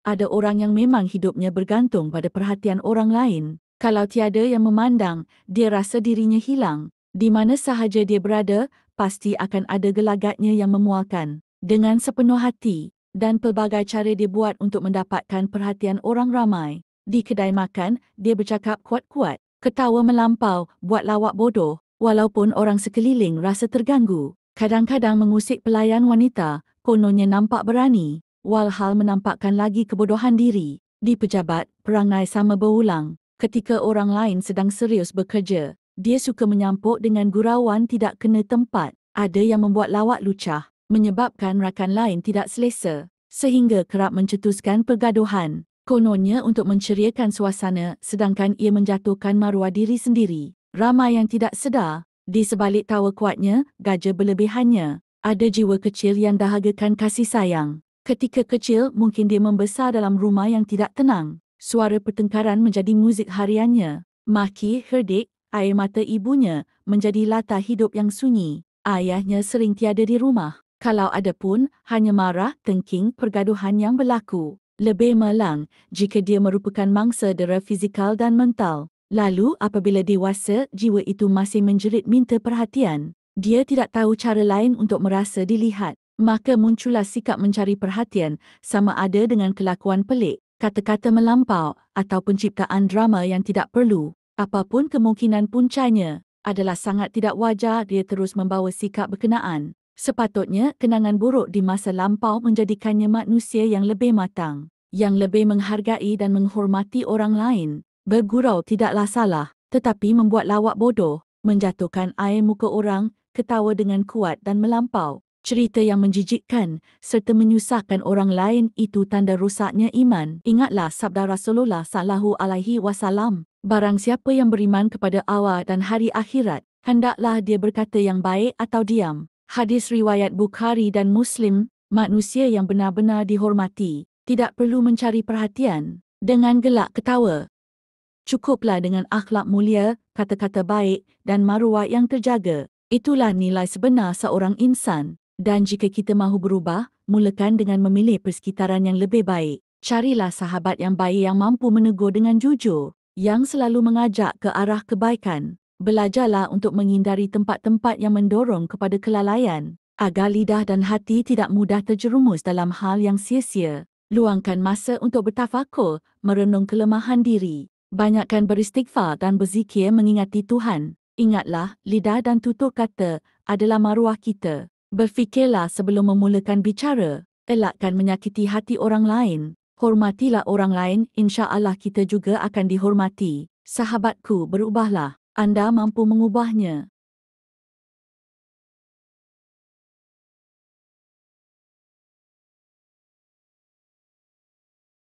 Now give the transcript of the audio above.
Ada orang yang memang hidupnya bergantung pada perhatian orang lain. Kalau tiada yang memandang, dia rasa dirinya hilang. Di mana sahaja dia berada, pasti akan ada gelagatnya yang memualkan. Dengan sepenuh hati dan pelbagai cara dia buat untuk mendapatkan perhatian orang ramai. Di kedai makan, dia bercakap kuat-kuat, ketawa melampau, buat lawak bodoh, walaupun orang sekeliling rasa terganggu. Kadang-kadang mengusik pelayan wanita, kononnya nampak berani. Walhal menampakkan lagi kebodohan diri. Di pejabat, perangai sama berulang. Ketika orang lain sedang serius bekerja, dia suka menyampuk dengan gurauan tidak kena tempat. Ada yang membuat lawak lucah, menyebabkan rakan lain tidak selesa, sehingga kerap mencetuskan pergaduhan. Kononnya untuk menceriakan suasana, sedangkan ia menjatuhkan maruah diri sendiri. Ramai yang tidak sedar, di sebalik tawa kuatnya, gajah berlebihannya. Ada jiwa kecil yang dahagakan kasih sayang. Ketika kecil, mungkin dia membesar dalam rumah yang tidak tenang. Suara pertengkaran menjadi muzik hariannya. Maki, herdik, air mata ibunya menjadi latar hidup yang sunyi. Ayahnya sering tiada di rumah. Kalau ada pun, hanya marah, tengking, pergaduhan yang berlaku. Lebih malang jika dia merupakan mangsa dera fizikal dan mental. Lalu, apabila dewasa, jiwa itu masih menjerit minta perhatian. Dia tidak tahu cara lain untuk merasa dilihat. Maka muncullah sikap mencari perhatian sama ada dengan kelakuan pelik, kata-kata melampau atau penciptaan drama yang tidak perlu. Apapun kemungkinan puncanya, adalah sangat tidak wajar dia terus membawa sikap berkenaan. Sepatutnya kenangan buruk di masa lampau menjadikannya manusia yang lebih matang, yang lebih menghargai dan menghormati orang lain. Bergurau tidaklah salah, tetapi membuat lawak bodoh, menjatuhkan air muka orang, ketawa dengan kuat dan melampau, cerita yang menjijikkan serta menyusahkan orang lain itu tanda rusaknya iman. Ingatlah sabda Rasulullah SAW, barang siapa yang beriman kepada Allah dan hari akhirat, hendaklah dia berkata yang baik atau diam. Hadis riwayat Bukhari dan Muslim. Manusia yang benar-benar dihormati tidak perlu mencari perhatian dengan gelak ketawa. Cukuplah dengan akhlak mulia, kata-kata baik dan maruah yang terjaga. Itulah nilai sebenar seorang insan. Dan jika kita mahu berubah, mulakan dengan memilih persekitaran yang lebih baik. Carilah sahabat yang baik yang mampu menegur dengan jujur, yang selalu mengajak ke arah kebaikan. Belajarlah untuk menghindari tempat-tempat yang mendorong kepada kelalaian, agar lidah dan hati tidak mudah terjerumus dalam hal yang sia-sia. Luangkan masa untuk bertafakur, merenung kelemahan diri. Banyakkan beristighfar dan berzikir mengingati Tuhan. Ingatlah, lidah dan tutur kata adalah maruah kita. Berfikirlah sebelum memulakan bicara. Elakkan menyakiti hati orang lain. Hormatilah orang lain, insya-Allah kita juga akan dihormati. Sahabatku, berubahlah. Anda mampu mengubahnya.